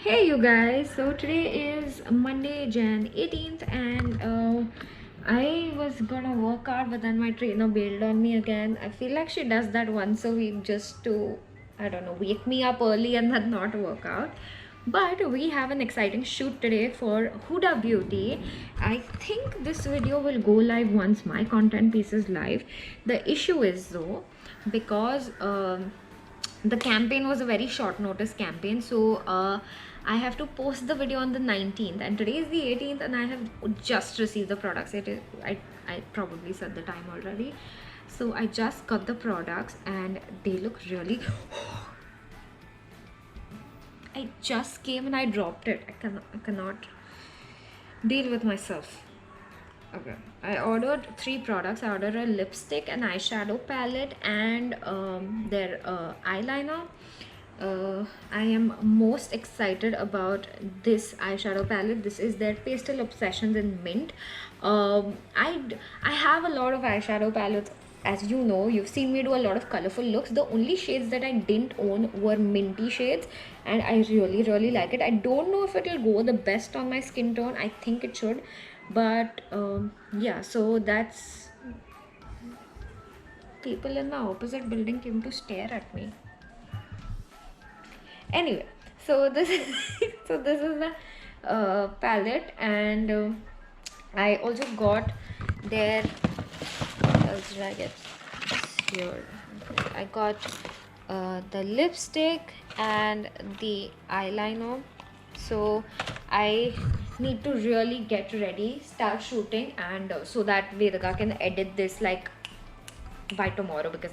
Hey you guys, so today is Monday, Jan 18th, and I was gonna work out, but then my trainer bailed on me again. I feel like she does that once a week just to, I don't know, wake me up early and then not work out. But we have an exciting shoot today for Huda Beauty. I think this video will go live once my content piece is live. The issue is though, because the campaign was a very short notice campaign, so I have to post the video on the 19th, and today is the 18th, and I have just received the products. I probably said the time already. So I just got the products and they look really I just came and I dropped it. I cannot deal with myself. Okay, I ordered 3 products. I ordered a lipstick, an eyeshadow palette, and their eyeliner. I am most excited about this eyeshadow palette. This is their Pastel Obsessions in Mint. I have a lot of eyeshadow palettes. As you know, you've seen me do a lot of colorful looks. The only shades that I didn't own were minty shades, and I really like it. I don't know if it'll go the best on my skin tone. I think it should, but yeah, so that's people in the opposite building came to stare at me. Anyway, so this is so this is the palette, and I also got their, what else did I get? Here I got the lipstick and the eyeliner. So I need to really get ready, start shooting, and so that Vedika can edit this like by tomorrow, because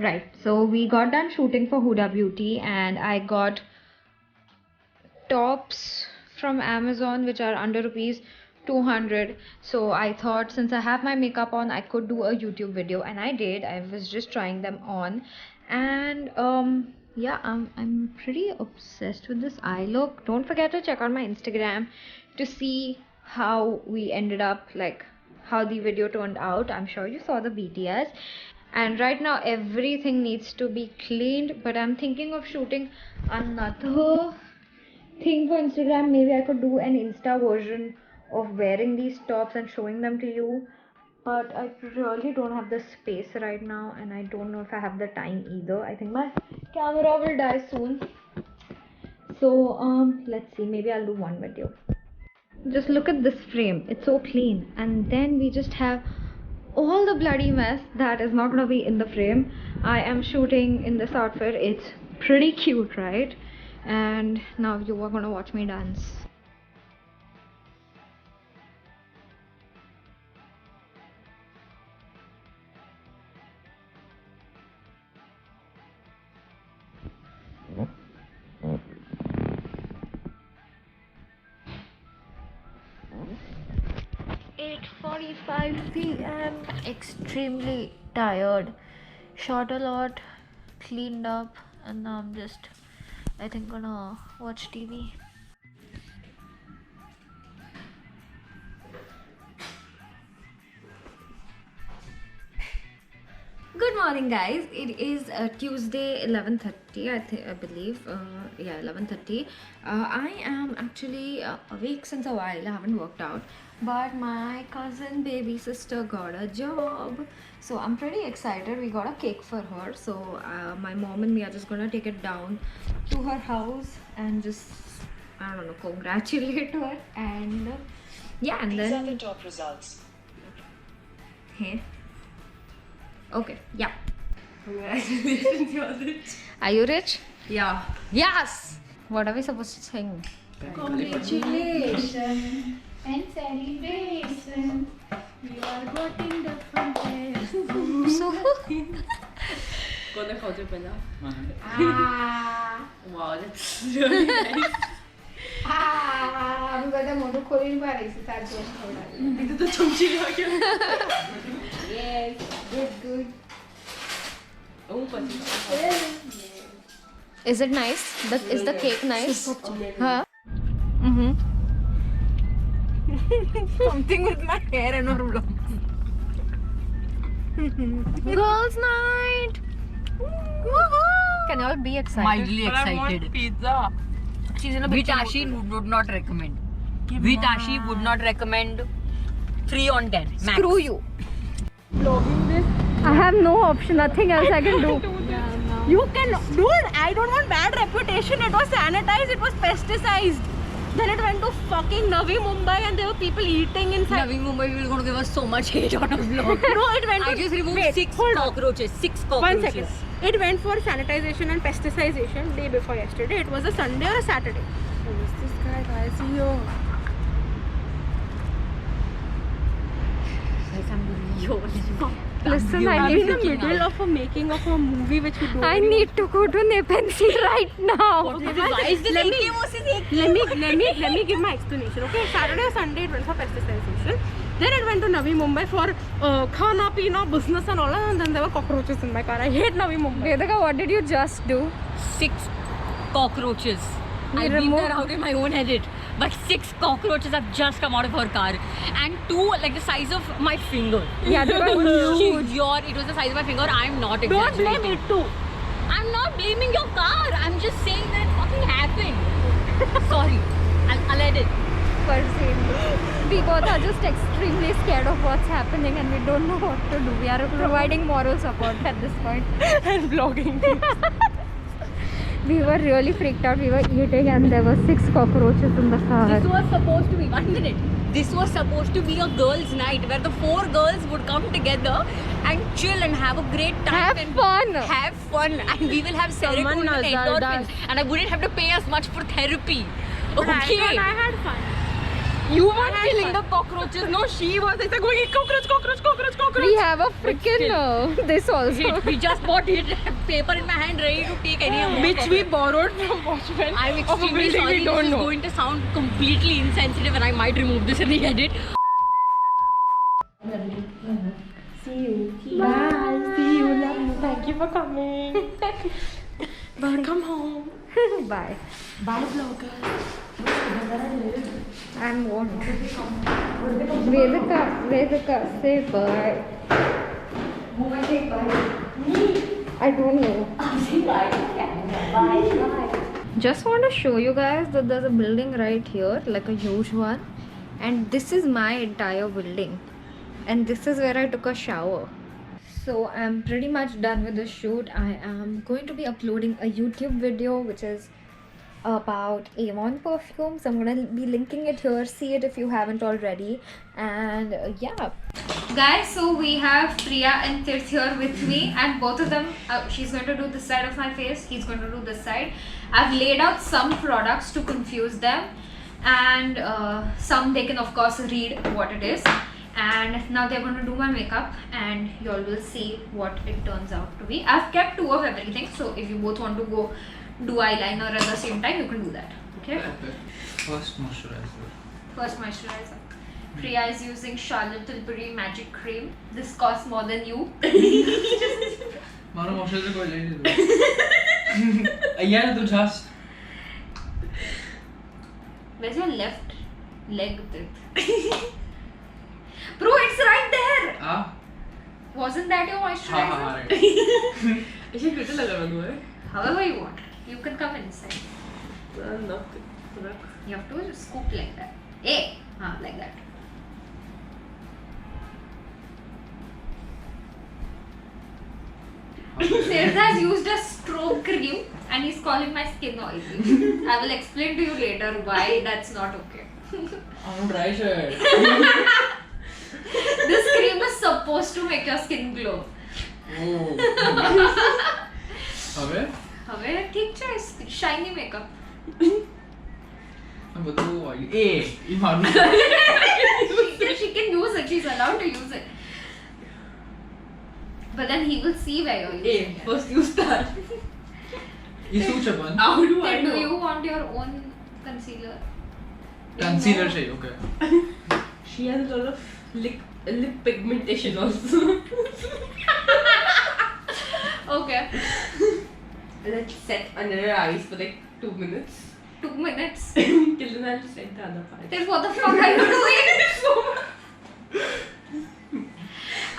right. So we got done shooting for Huda Beauty, and I got tops from Amazon which are under rupees 200. So I thought, since I have my makeup on, I could do a YouTube video, and I did. I was just trying them on, and yeah, I'm pretty obsessed with this eye look. Don't forget to check out my Instagram to see how we ended up, like how the video turned out. I'm sure you saw the BTS. And right now everything needs to be cleaned, but I'm thinking of shooting another thing for Instagram. Maybe I could do an Insta version of wearing these tops and showing them to you, but I really don't have the space right now, and I don't know if I have the time either. I think my camera will die soon. So let's see, maybe I'll do one video. Just look at this frame, it's so clean, and then we just have all the bloody mess that is not gonna be in the frame. I am shooting in this outfit. It's pretty cute, right? And now you are gonna watch me dance. p.m. Extremely tired. Shot a lot, cleaned up, and now I'm just, I think, gonna watch TV. Good morning, guys. It is Tuesday, 11:30. I believe. Yeah, 11:30. I am actually awake since a while. I haven't worked out, but my cousin, baby sister, got a job, so I'm pretty excited. We got a cake for her, so my mom and me are just gonna take it down to her house and just, I don't know, congratulate her, and yeah, and These then are the top results. hey. Okay, yeah. Congratulations, you're rich. Are you rich? Yeah. Yes! What are we supposed to sing? Congratulations. and celebration. We are getting the fun days. So, Gonna call you Bella. ah, Wow, that's really nice. আমি কথা মধু খলিল বাড়াইছি তার জন্য Itu tuh chomchi lagi. yes good Oh, pasti. is it nice is the cake nice huh Something with my hair and a ruler. girls night can you all be excited Mildly excited. pizza. She's in a Vitashi would not recommend. Vitashi would not recommend 3 on 10. Max. screw you I have no option nothing else I can do You can, dude. I don't want bad reputation. It was sanitized. It was pesticized. Then it went to fucking Navi Mumbai, and there were people eating inside. Navi Mumbai will going to give us so much hate on our vlog. No, it went. I just removed 6 cockroaches. 6 cockroaches. 1 second. It went for sanitization and pesticization day before yesterday. It was a Sunday or a Saturday. Who is this guy? I see you. listen I I'm need in the middle of a making of a movie which we don't. I need to go to Nepensi right now Why is this let me give my explanation. Okay, Saturday or Sunday it went for pesticization. Then it went to Navi Mumbai for khana pina business and all, and then there were cockroaches in my car. I hate Navi Mumbai. Vedika what did you just do 6 cockroaches. You I beeped removed- her out in my own edit. But 6 cockroaches have just come out of her car, and 2 like the size of my finger. Yeah, they were huge. It was the size of my finger. I'm not exaggerating. Don't blame it too. I'm not blaming your car. I'm just saying that it fucking happened. Sorry, I'll edit. Percy. We both are just extremely scared of what's happening and we don't know what to do. We are providing moral support at this point. And vlogging. We were really freaked out. We were eating and there were 6 cockroaches in the car. This was supposed to be 1 minute. This was supposed to be a girls' night where the 4 girls would come together and chill and have a great time. Have and fun. Have fun, and we will have serotonin and endorphins, and I wouldn't have to pay as much for therapy. Okay. I had fun. You were killing the cockroaches. No, she was. It's like going cockroach, cockroach, cockroach, cockroach. We have a freaking this also. We just bought it, paper in my hand, ready to take any amount. Which we borrowed from Watchmen. I'm of a extremely building sorry. we don't This is know. going to sound completely insensitive, and I might remove this in the edit. See you. Bye. See you. Love you. Thank you for coming. Welcome home. Bye. Bye, vlogger. I'm won't. Vedika, say bye. Who will say bye? Me. I don't know. Say bye. Bye. Just want to show you guys that there's a building right here, like a huge one, and this is my entire building, and this is where I took a shower. So I'm pretty much done with the shoot. I am going to be uploading a YouTube video which is about Avon perfumes. I'm gonna be linking it here. See it if you haven't already. And yeah, guys, so we have Priya and Tirth here with me, and both of them she's going to do this side of my face, he's going to do this side. I've laid out some products to confuse them, and some they can of course read what it is. And now they're going to do my makeup and you all will see what it turns out to be. I've kept 2 of everything, so if you both want to go do eyeliner at the same time, you can do that. Okay? First moisturizer. First moisturizer. Priya is using Charlotte Tilbury Magic Cream. This costs more than you. मारो moisturizer कोई ले नहीं दो. यार तू just. Where's your left leg? Bro, it's right there. Ah. Wasn't that your moisturizer? हाँ right. इसे कितना लगा रहा है? However you want. You can come inside. Not. You have to just scoop like that. Hey, like that. Seth has used a stroke cream and he's calling my skin oily. I will explain to you later why that's not okay. I'm dry shirt. This cream is supposed to make your skin glow. Oh. अबे? હવે ઠીક છે shiny makeup वो तो oily ए ये मारू she can use it. She's allowed to use it. But then he will see where you're using it. First you start. ये सोच अपन How do I Then know? do you want your own concealer? Concealer चाहिए okay She has a lot of lip pigmentation also. Okay. Let's set under her eyes for like 2 minutes. 2 minutes. Till then I'll set the other part. Then what the fuck are you doing?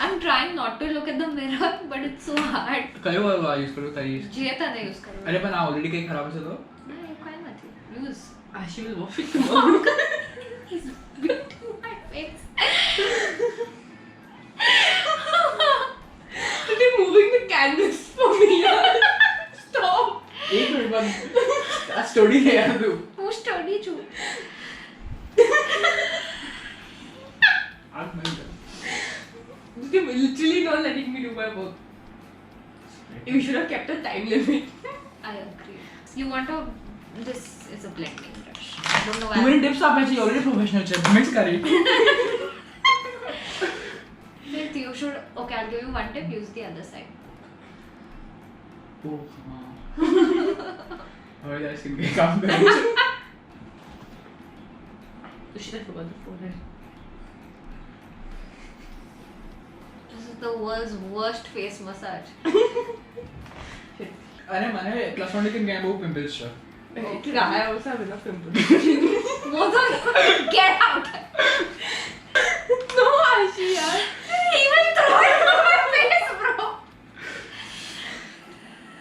I'm trying not to look at the mirror, but it's so hard. कयो वाला use करो तारी जेता नहीं use करो. अरे पण already काही खराब असेल तो नहीं कोई मत use. She will wash it tomorrow. He's beating my face. They're moving the canvas for me. Stop. एक मिनट बाद स्टोरी है यार तू Who studied you? आज मैं They're literally not letting me do my work. We should have kept a time limit. I agree. You want to? This is a blending brush. I don't know तू why. मेरे tips आप ऐसे already professional chef mix कर रही Then you should. Okay, I'll give you one tip. Use the other side. ओ हां और यार skin के काम कर रही Should I forgot the forehead? This is the world's worst face massage. अरे मैंने प्लस 1 लेकिन गए वो पिंपल्स था I also have enough pimples. Get out! No, Ashi, yaar. He will throw it on my face, bro.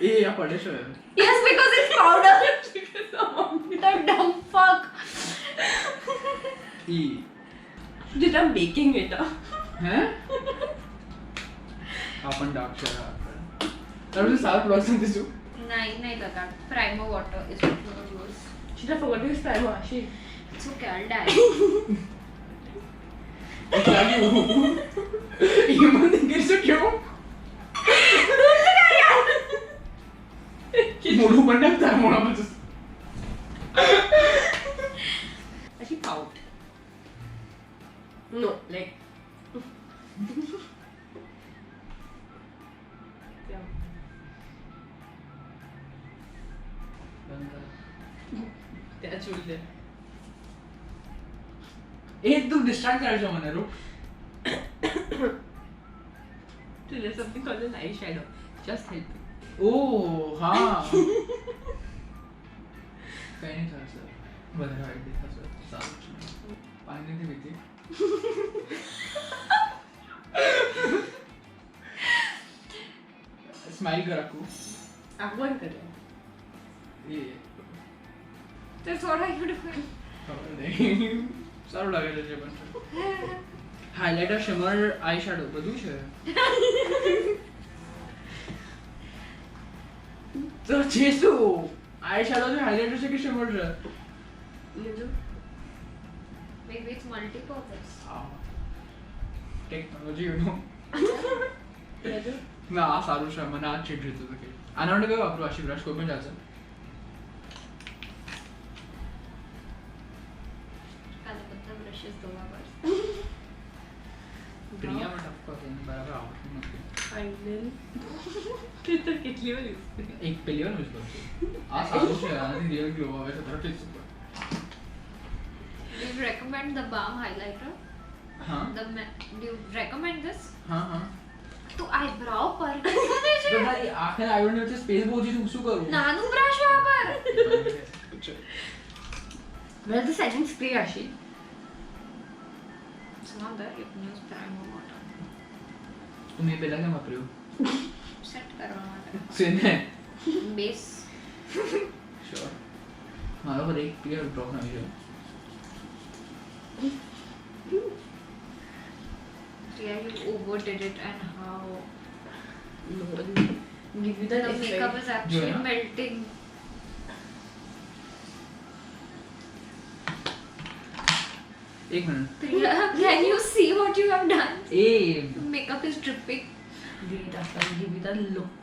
ए या पड़े show है Yes, because it's powder. The dumb fuck. E Did I'm baking it up? हैं अपन dark shade तर मुझे सारा products this तू नहीं लगा. Primer water is what you will use. Should I forgot to use primer, Ashi? It's okay, I'll die. क्या क्यों ये मन गिर से क्यों मोड़ू बनना था मोड़ा बस Ashi, pout. No, like. Yeah. That's really there. ए तू डिस्ट्रैक्ट कर जो मने रुक There's something called an eyeshadow. Just help me. ओ हाँ कहीं नहीं था सर बता रहा है देखा सर साथ पानी नहीं पीती स्माइल कर रखो आह्वान कर रहे हैं. ये That's what are you doing? खबर नहीं सारू लगे છે પણ હાઇલાઇટર શિમર આઈ શેડો બધું છે તો છે શું આઈ શેડો છે હાઇલાઇટર છે કે શિમર છે Maybe it's multi-purpose. Technology you know ના આ સારું છે મને આ ચીટ જોઈતું હતું કે આના માટે કયો વાપરું આશી બ્રશ કોઈ પણ ચાલશે કાલે બધા brushes ધોવા પડશે. પ્રિયા બટ ઓફકોર્સ એને બરાબર આવડતું નથી Final. તે તો કેટલી વાર use કરી? એક પહેલી વાર યુઝ કરું છું આ સારું છે આનાથી રિયલ ગ્લો આવે છે તરત જ ઉપર Do you recommend the balm highlighter? હા Do you recommend this? હા હા તો eyebrow પર શું દે છે? તો ભાઈ આખરે આઈબ્રો વચ્ચે સ્પેસ બહુ છે શું કરું નાનું બ્રશ વાપર. Where's the setting spray, Ashi? It's not there. You can use primer water. તો મેં પહેલા કેમ વાપર્યું Set કરવા માટે. સેને Base. શ્યોર મારા પર એક ક્લિયર ડ્રોપ આવી ગયો Yeah, you overdid it and how No, give you the that makeup is actually Yeah. melting. એક minute Priya, can you see what you have done? A Makeup is dripping. Wait, after I'll give you that look.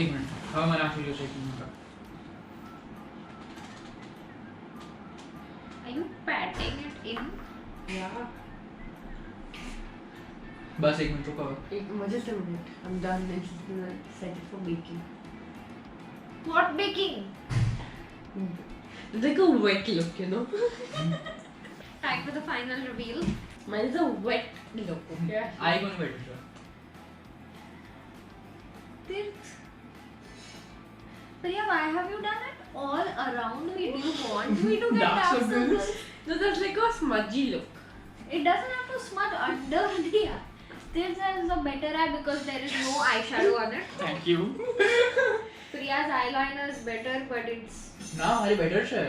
એક minute હવે મને આખી જોશે એક minute Are you patting it in? Yeah. बस 1 minute रुको. Just a minute. I'm done. I'm just gonna set it for baking. What baking? It's like a wet look, you know. Time for the final reveal. Mine is a wet look. Okay. आई कौन बैठा? Priya, why have you done it all around me? Do you want me to get Dark dark circles. circles? No, that's like a smudgy look. It doesn't have to smudge under the eye. This is a better eye because there is no eyeshadow on it. Thank you. Priya's eyeliner is better, but it's ના મારી better છે.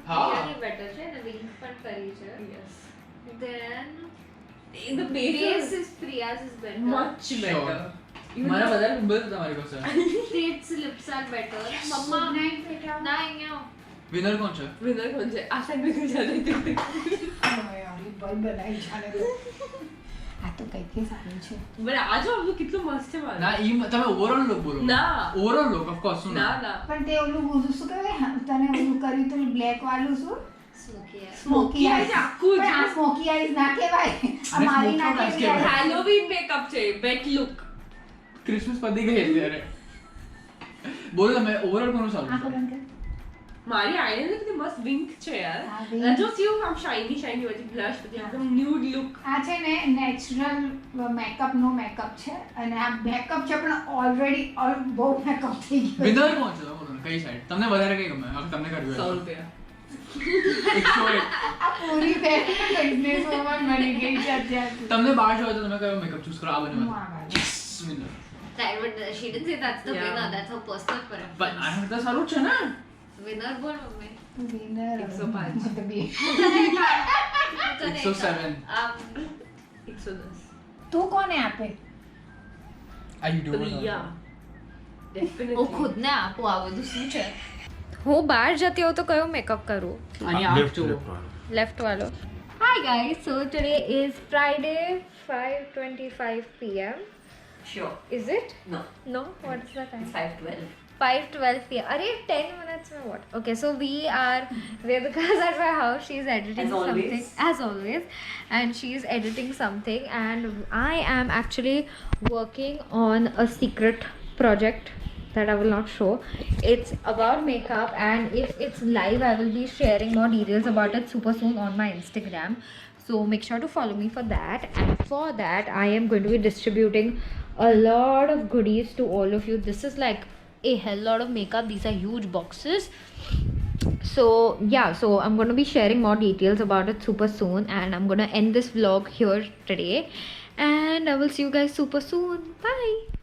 હા. really better. The wing પણ કરી છે. Yes. Then The base base is Priya's is better. much better. મારા વધારે pimples હતા મારી પાસે. Its lips are better. Mama, ના અહીંયા. વિનર કોણ છે? Winner कौन से? आशा भी नहीं जाने देते. આ તો કઈથી સારું છે. But आज हम लोग कितना मस्त है मारा. ના ઈ તમે ઓવરઓલ લુક બોલો. ના. ઓવરઓલ લુક ઓફ કોર્સ ना ना. પણ તે ઓલું બધું શું કહેવાય તને ઓલું કર્યું તો બ્લેક વાળું શું Smoky eye. Smoky Smoky eyes eyes આખું જ. પણ આ સ્મોકી આઈઝ ના કહેવાય આ અને મારી ના smoky eyes કહેવાય કહેવાય. Halloween makeup चाहिए. Wet look. ક્રિસમસ પતી ગઈ અત્યારે. બોલો તમે ઓવરઓલ કોનું સારું આંખો છે? બંધ કર मारी आईने कितनी मस्त विंक છે યાર. હા, wink. जो सी हम शाइनी शाइनी होती ब्लश પછી એકદમ ન્યૂડ લુક. આ છે ને નેચરલ મેકઅપ નો મેકઅપ છે અને આ મેકઅપ છે પણ ઓલરેડી બહુ મેકઅપ થઈ ગયો વિનર કોણ છે? બોલો ને, કઈ સાઈડ? તમને વધારે કઈ ગમે? હવે તમને કર્યું 100 હોય. રૂપિયા. 101. આ પૂરી બિઝનેસ વુમન બની ગઈ છે અત્યારથી તમને બહાર જાવ તો તમે કયો મેકઅપ ચૂઝ કરો? આ બને હું આ વાળી. Winner. Right, but she didn't say that's the Yeah. winner. That's her personal પણ preference. આ તો સારું જ છે ને? Winner બોલ મમ્મી. વિનર 105. મતલબ એ. 107. 110. તું કોને આપે આ યુટ્યુબર પ્રિયા. Definitely. હું ખુદને આપું આ બધું શું છે હું બહાર જતી હોઉં તો કયો મેકઅપ કરું અહીંયા આપ જો. left वालों. Hi guys, so today is Friday, 5:25 p.m. Sure. Is it? No. No, what's the time? 512. 5:12 p.m. Arey, 10 minutes में what? Okay, so Vedika's at my house. She's editing As always. something. As always. And she's editing something. And I am actually working on a secret project that I will not show. It's about makeup, and if it's live, I will be sharing more details about it super soon on my Instagram. So make sure to follow me for that. And for that, I am going to be distributing a lot of goodies to all of you. This is like a hell lot of makeup. These are huge boxes. So yeah, so I'm going to be sharing more details about it super soon, and I'm going to end this vlog here today, and I will see you guys super soon. Bye.